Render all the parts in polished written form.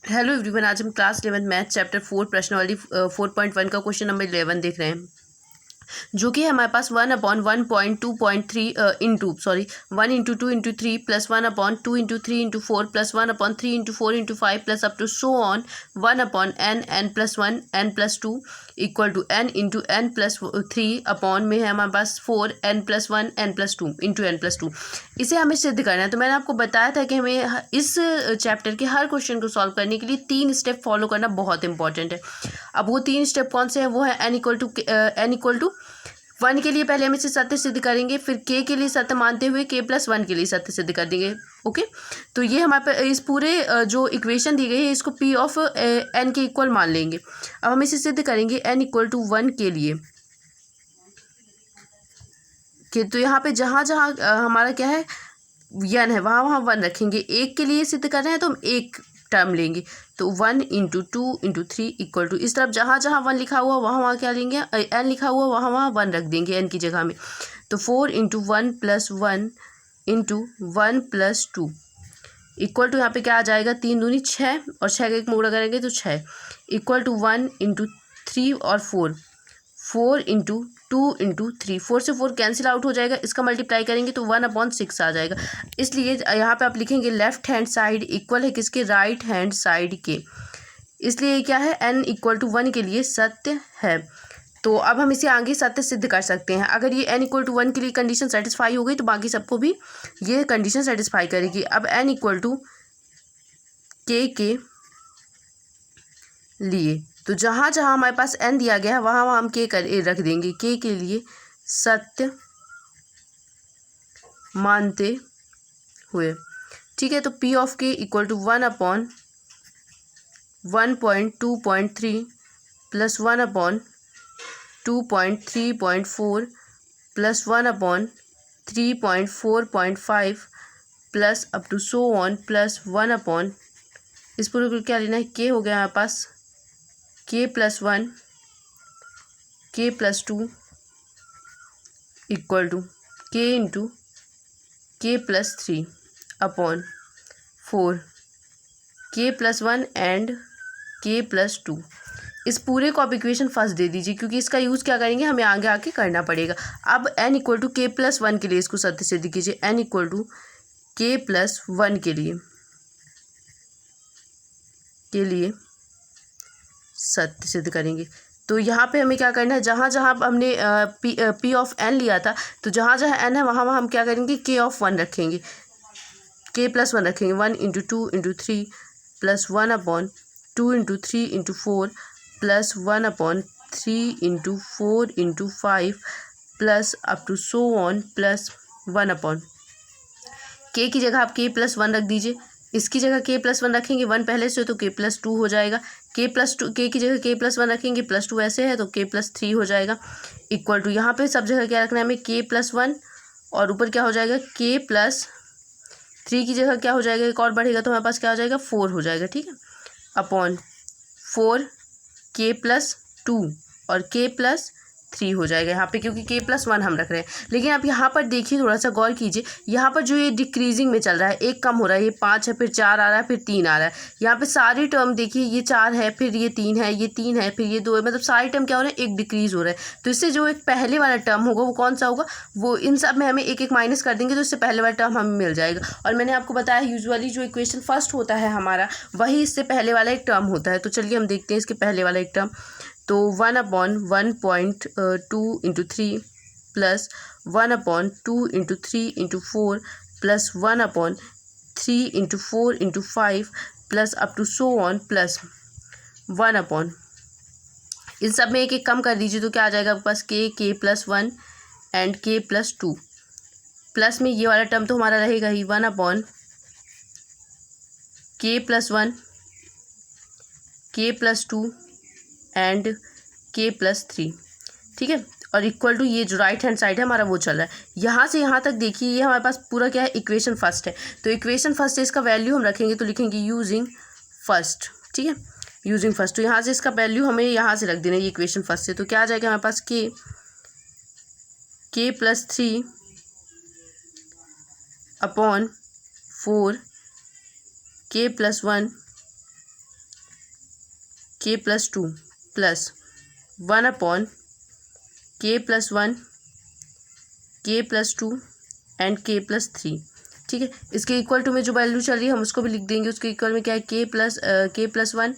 Hello everyone, आज हम class 11 math chapter 4 प्रश्नावली 4.1 का क्वेश्चन नंबर 11 देख रहे हैं, जो कि हमारे पास 1/1.2.3 1 into 2 into 3 plus 1/2 into 3 into 4 plus 1/3 into 4 into 5 plus up to so on 1/n+1 n+2 equal to n into n+3 upon में है हमारे पास 4 n+1 n+2 इंटू n+2। इसे हमें सिद्ध करना है। तो मैंने आपको बताया था कि हमें इस चैप्टर के हर क्वेश्चन को सॉल्व करने के लिए 3 स्टेप फॉलो करना बहुत इंपॉर्टेंट है। अब वो 3 स्टेप कौन से हैं? वो है n=1 के लिए पहले हम इसे सत्य सिद्ध करेंगे, फिर k के लिए सत्य मानते हुए k+1 के लिए सत्य सिद्ध कर देंगे। ओके, तो ये हमारे पास इस पूरे जो इक्वेशन दी गई है इसको p ऑफ n के इक्वल मान लेंगे। अब हम इसे सिद्ध करेंगे n=1 के लिए तो यहाँ पे जहाँ जहाँ हमारा क्या है n है वहाँ वहाँ 1 रखेंगे। एक के लिए सिद्ध कर रहे हैं तो हम एक टर्म लेंगे, तो 1 इंटू 2 इंटू 3 इक्वल टू इस तरफ जहाँ जहाँ 1 लिखा हुआ वहाँ वहाँ क्या लेंगे, n लिखा हुआ वहाँ वहाँ 1 रख देंगे n की जगह में। तो 4 into 1 plus 1 into 1 plus 2 equal to यहाँ पे क्या आ जाएगा, 3 दूनी 6 और 6 का एक मुड़ा करेंगे तो 6 इक्वल टू 1 इंटू 3 और 4 इंटू 2 इंटू 3, 4 से 4 कैंसिल आउट हो जाएगा, इसका मल्टीप्लाई करेंगे तो 1/6 आ जाएगा। इसलिए यहाँ पे आप लिखेंगे लेफ्ट हैंड साइड इक्वल है किसके, राइट हैंड साइड के। इसलिए क्या है, n=1 के लिए सत्य है। तो अब हम इसे आगे सत्य सिद्ध कर सकते हैं। अगर ये n=1 के लिए कंडीशन सेटिस्फाई हो गई तो बाकी सबको भी ये कंडीशन सेटिस्फाई करेगी। अब n=k के लिए तो जहाँ जहाँ हमारे पास n दिया गया है वहाँ वहाँ हम k रख देंगे, k के लिए सत्य मानते हुए। ठीक है, तो p of k equal to 1/1.2.3 plus 1/2.3.4 plus 1/3.4.5 plus up to so on plus 1 इस पूरे को क्या लेना है, k हो गया हमारे पास k+1 k+2 equal to k into k+3 upon 4 k+1 and k+2। इस पूरे को आप इक्वेशन फर्स्ट दे दीजिए, क्योंकि इसका यूज़ क्या करेंगे हमें आगे आके करना पड़ेगा। अब n=k+1 के लिए इसको सत्य सिद्ध कीजिए, n=k+1 के लिए सत्य सिद्ध करेंगे। तो यहाँ पे हमें क्या करना है, जहाँ जहाँ हमने p ऑफ n लिया था तो जहाँ जहाँ n है वहाँ वहाँ हम क्या करेंगे, k ऑफ 1 रखेंगे, k+1 रखेंगे। 1 into 2 into 3 plus 1/2 into 3 into 4 plus 1/3 into 4 into 5 plus up to so on plus 1 k की जगह आप k+1 रख दीजिए, इसकी जगह k+1 रखेंगे, 1 पहले से तो k+2 हो जाएगा, k की जगह k+1 रखेंगे, +2 ऐसे है तो k+3 हो जाएगा इक्वल टू यहाँ पे सब जगह क्या रखना है हमें, k+1 और ऊपर क्या हो जाएगा k+3 की जगह क्या हो जाएगा, एक और बढ़ेगा तो हमारे पास क्या हो जाएगा 4 हो जाएगा। ठीक है, अपॉन 4 k+2 और k+3 हो जाएगा यहाँ पे, क्योंकि k+1 हम रख रहे हैं। लेकिन आप यहाँ पर देखिए, थोड़ा सा गौर कीजिए, यहाँ पर जो ये डिक्रीजिंग में चल रहा है, एक कम हो रहा है, ये 5 है फिर 4 आ रहा है फिर 3 आ रहा है। यहाँ पे सारी टर्म देखिए, ये 4 है फिर ये 3 है, ये 3 है फिर ये 2 है, मतलब सारी टर्म क्या हो रहा है, एक डिक्रीज हो रहा है। तो इससे जो एक पहले वाला टर्म होगा वो कौन सा होगा, वो इन सब में हमें एक एक माइनस कर देंगे तो इससे पहले वाला टर्म हमें मिल जाएगा। और मैंने आपको बताया यूजुअली जो इक्वेशन फर्स्ट होता है हमारा वही इससे पहले वाला एक टर्म होता है। तो चलिए हम देखते हैं इसके पहले वाला एक टर्म। तो 1/1.2 into 3 plus 1/2 into 3 into 4 plus 1/3 into 4 into 5 plus up to so on plus 1 इन सब में एक एक कम कर दीजिए तो क्या आ जाएगा आपके पास, k+1 एंड k+2 प्लस में ये वाला टर्म तो हमारा रहेगा ही 1/k+1 k+2 एंड k+3। ठीक है, और इक्वल टू ये जो राइट हैंड साइड है हमारा वो चल रहा है। यहाँ से यहाँ तक देखिए, ये हमारे पास पूरा क्या है, इक्वेशन फर्स्ट है। तो इक्वेशन फर्स्ट है, इसका वैल्यू हम रखेंगे तो लिखेंगे यूजिंग फर्स्ट। ठीक है, यूजिंग फर्स्ट, तो यहाँ से इसका वैल्यू हमें यहाँ से रख देना है, ये इक्वेशन फर्स्ट से। तो क्या आ जाएगा हमारे पास, k+3 अपॉन 4 k+1 के प्लस 2 प्लस 1 अपॉन के प्लस 1 के प्लस 2 एंड के प्लस 3। ठीक है, इसके इक्वल टू में जो वैल्यू चल रही है हम उसको भी लिख देंगे। उसके इक्वल में क्या है, के प्लस 1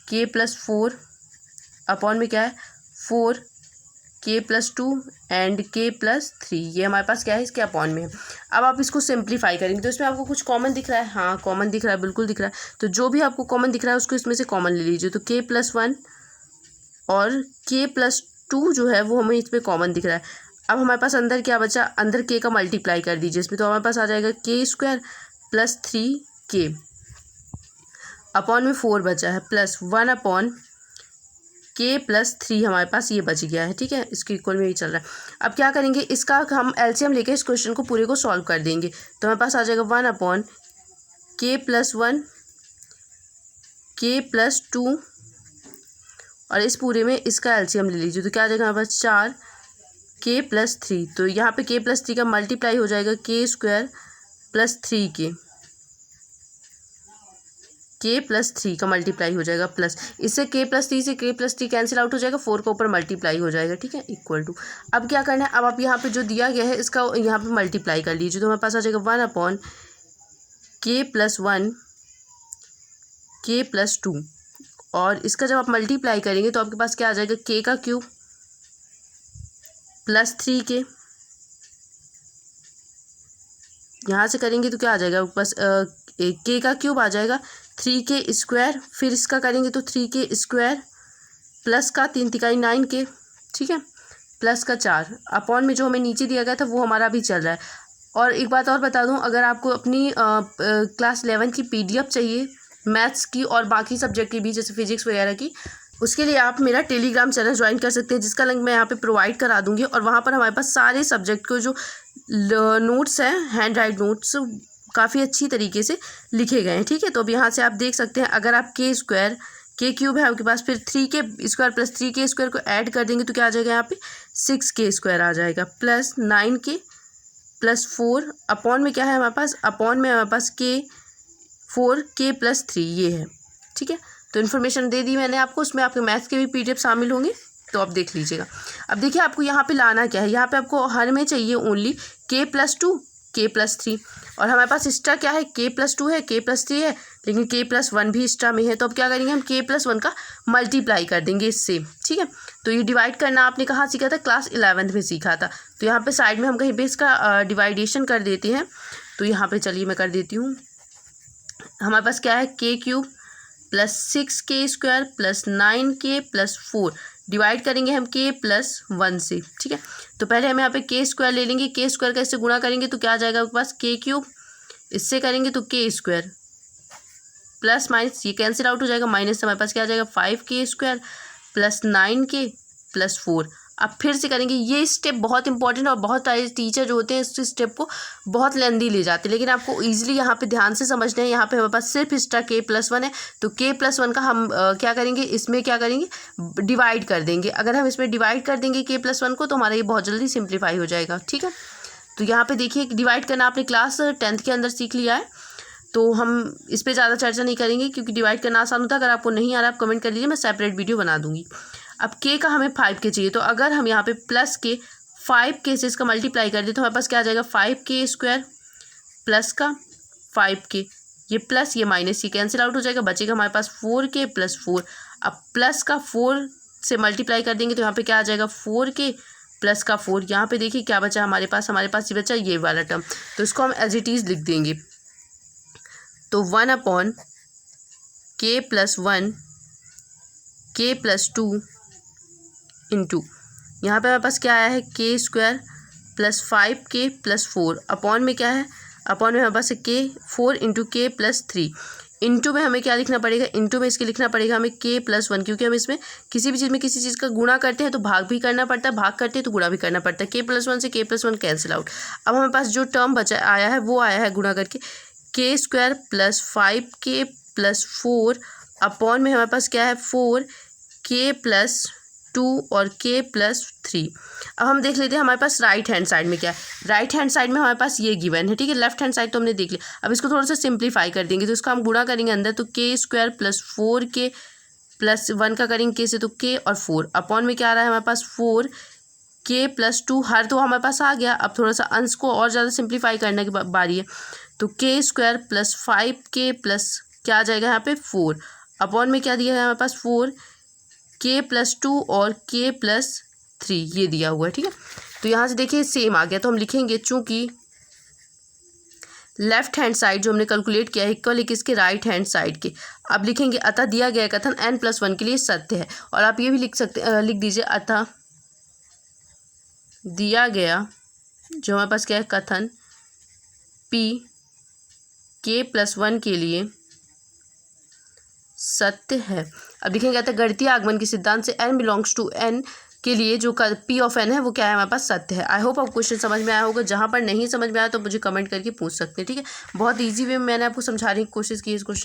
के प्लस 4 अपॉन में क्या है 4 के प्लस 2 एंड के प्लस 3। ये हमारे पास क्या है, इसके अपॉन में है। अब आप इसको सिंप्लीफाई करेंगे तो इसमें आपको कुछ कॉमन दिख रहा है, हाँ कॉमन दिख रहा है, बिल्कुल दिख रहा है। तो जो भी आपको कॉमन दिख रहा है उसको इसमें से कॉमन ले लीजिए। तो के प्लस 1 और के प्लस 2 जो है वो हमें इसमें कॉमन दिख रहा है। अब हमारे पास अंदर क्या बचा, अंदर के का मल्टीप्लाई कर दीजिए इसमें, तो हमारे पास आ जाएगा के स्क्वायर प्लस 3k अपॉन में 4 बचा है प्लस 1 अपॉन के प्लस 3 हमारे पास ये बच गया है। ठीक है, इसके इक्वल में ही चल रहा है। अब क्या करेंगे, इसका हम एलसीएम लेके इस क्वेश्चन को पूरे को सॉल्व कर देंगे। तो हमारे पास आ जाएगा 1 अपॉन के प्लस 1 के प्लस 2 और इस पूरे में इसका एलसीएम ले लीजिए। तो क्या आ जाएगा हमारे पास 4 के प्लस 3। तो यहाँ पे के प्लस 3 का मल्टीप्लाई हो जाएगा के स्क्वायर प्लस 3k, के प्लस 3 का मल्टीप्लाई हो जाएगा प्लस, इससे के प्लस 3 से के प्लस 3 कैंसिल आउट हो जाएगा, 4 का ऊपर मल्टीप्लाई हो जाएगा। ठीक है, इक्वल टू, अब क्या करना है, अब आप यहाँ पे जो दिया गया है इसका यहाँ पे मल्टीप्लाई कर लीजिए। तो हमारे पास आ जाएगा 1 अपॉन के प्लस 1 के प्लस 2 और इसका जब आप मल्टीप्लाई करेंगे तो आपके पास क्या आ जाएगा, के का क्यूब प्लस 3k। यहाँ से करेंगे तो क्या आ जाएगा बस के का क्यूब आ जाएगा 3k स्क्वायर, फिर इसका करेंगे तो 3k स्क्वायर प्लस का 3 तिकाई 9k। ठीक है, प्लस का 4 अपॉन में जो हमें नीचे दिया गया था वो हमारा भी चल रहा है। और एक बात और बता दूं, अगर आपको अपनी क्लास 11 की PDF चाहिए मैथ्स की और बाकी सब्जेक्ट की भी, जैसे फिजिक्स वगैरह की, उसके लिए आप मेरा टेलीग्राम चैनल ज्वाइन कर सकते हैं, जिसका लिंक मैं यहाँ पे प्रोवाइड करा दूँगी। और वहाँ पर हमारे पास सारे सब्जेक्ट को जो नोट्स हैं, हैंड राइट नोट्स, काफ़ी अच्छी तरीके से लिखे गए हैं। ठीक है, तो अब यहाँ से आप देख सकते हैं, अगर आप के स्क्वायर के क्यूब है आपके पास, फिर 3k square plus 3k square को ऐड कर देंगे तो क्या आ जाएगा, यहाँ पे 6k स्क्वायर आ जाएगा प्लस 9k प्लस 4 अपॉन में क्या है हमारे पास, अपॉन में हमारे पास k 4k प्लस 3 ये है। ठीक है, तो इन्फॉर्मेशन दे दी मैंने आपको, उसमें आपके मैथ्स के भी PDF शामिल होंगे, तो आप देख लीजिएगा। अब देखिए आपको यहाँ पे लाना क्या है, यहाँ पे आपको हर में चाहिए only k plus 2 k plus 3 और हमारे पास एक्स्ट्रा क्या है, k प्लस 2 है, k प्लस 3 है, लेकिन k प्लस 1 भी एक्स्ट्रा में है। तो अब क्या करेंगे, हम k प्लस 1 का मल्टीप्लाई कर देंगे इससे। ठीक है, तो ये डिवाइड करना आपने कहाँ सीखा था, क्लास 11th में सीखा था। तो यहाँ पे साइड में हम कहीं पे इसका डिवाइडेशन कर देते हैं। तो यहाँ पे चलिए मैं कर देती हूँ। हमारे पास क्या है, k cube plus 6k square plus 9k plus 4 divide करेंगे हम k प्लस 1 से। ठीक है, तो पहले हम यहाँ पे k स्क्वायर ले लेंगे, k स्क्वायर का इससे गुणा करेंगे तो क्या आ जाएगा आपके पास, k क्यूब, इससे करेंगे तो k स्क्वायर प्लस माइनस ये कैंसिल आउट हो जाएगा, माइनस हमारे पास क्या आ जाएगा 5k square plus 9k plus 4। अब फिर से करेंगे, ये स्टेप बहुत इंपॉर्टेंट और बहुत सारे टीचर जो होते हैं इस स्टेप को बहुत लेंदी ले जाते हैं, लेकिन आपको इजीली यहाँ पे ध्यान से समझना है। यहाँ पे हमारे पास सिर्फ एक्स्ट्रा k प्लस 1 है, तो k प्लस 1 का हम क्या करेंगे, इसमें क्या करेंगे, डिवाइड कर देंगे। अगर हम इसमें डिवाइड कर देंगे k प्लस 1 को तो हमारा ये बहुत जल्दी सिंप्लीफाई हो जाएगा। ठीक है, तो यहाँ पे देखिए डिवाइड करना आपने क्लास 10th के अंदर सीख लिया है, तो हम इस पर ज़्यादा चर्चा नहीं करेंगे क्योंकि डिवाइड करना आसान होता है। अगर आपको नहीं आ रहा आप कमेंट कर लीजिए, मैं सेपरेट वीडियो बना दूंगी। अब k का हमें 5k चाहिए, तो अगर हम यहाँ पे प्लस के 5k से इसका मल्टीप्लाई कर दें तो हमारे पास क्या आ जाएगा, 5k स्क्वायर प्लस का 5k, ये प्लस ये माइनस ये कैंसिल आउट हो जाएगा, बचेगा हमारे पास 4k प्लस 4। अब प्लस का 4 से मल्टीप्लाई कर देंगे तो यहाँ पे क्या आ जाएगा, 4k प्लस का 4। यहाँ पे देखिए क्या बचा हमारे पास ये बचा ये वाला टर्म, तो इसको हम एज इट इज़ लिख देंगे। तो 1 upon k plus 1 k plus 2 into यहाँ पे हमारे पास क्या आया है, k square plus 5k plus 4 upon में क्या है, अपॉन में हमारे पास k 4 into k plus 3 into में हमें क्या लिखना पड़ेगा, इंटू में इसके लिखना पड़ेगा हमें k प्लस 1, क्योंकि हम इसमें किसी भी चीज़ में किसी चीज़ का गुणा करते हैं तो भाग भी करना पड़ता है, भाग करते हैं तो गुणा भी करना पड़ता है। k प्लस 1 से k प्लस 1 कैंसिल आउट। अब हमारे पास जो टर्म बचा आया है वो आया है गुणा करके k square plus 5k plus 4 upon में हमारे पास क्या है 4k प्लस 2 और k प्लस 3। अब हम देख लेते हैं हमारे पास राइट हैंड साइड में क्या है। राइट हैंड साइड में हमारे पास ये गिवन है, ठीक है। लेफ्ट हैंड साइड तो हमने देख लिया। अब इसको थोड़ा सा सिंप्लीफाई कर देंगे तो इसका हम गुणा करेंगे अंदर, तो k square plus 4k plus 1 का करेंगे के से तो के और 4 अपॉन में क्या आ रहा है हमारे पास 4 के प्लस 2 हर तो हमारे पास आ गया। अब थोड़ा सा अंश को और ज़्यादा सिंप्लीफाई करने की बारी है तो के स्क्वायर प्लस 5 प्लस क्या आ जाएगा यहाँ पे 4 अपॉन में क्या दिया है हमारे पास 4 के प्लस 2 और के प्लस 3 ये दिया हुआ है। ठीक है, तो यहाँ से देखिए सेम आ गया तो हम लिखेंगे चूँकि लेफ्ट हैंड साइड जो हमने कैलकुलेट किया है इक्वल है किसके राइट हैंड साइड के। अब लिखेंगे अतः दिया गया कथन n+1 के लिए सत्य है। और आप ये भी लिख दीजिए अतः दिया गया जो हमारे पास क्या है कथन p k+1 के लिए सत्य है। अब लिखेंगे अतः गणितीय आगमन के सिद्धांत से n बिलोंग्स टू n के लिए जो p ऑफ n है वो क्या है हमारे पास सत्य है। आई होप आपको क्वेश्चन समझ में आया होगा। जहाँ पर नहीं समझ में आया तो मुझे कमेंट करके पूछ सकते हैं। ठीक है, बहुत ईजी वे में मैंने आपको समझाने की कोशिश की इस क्वेश्चन।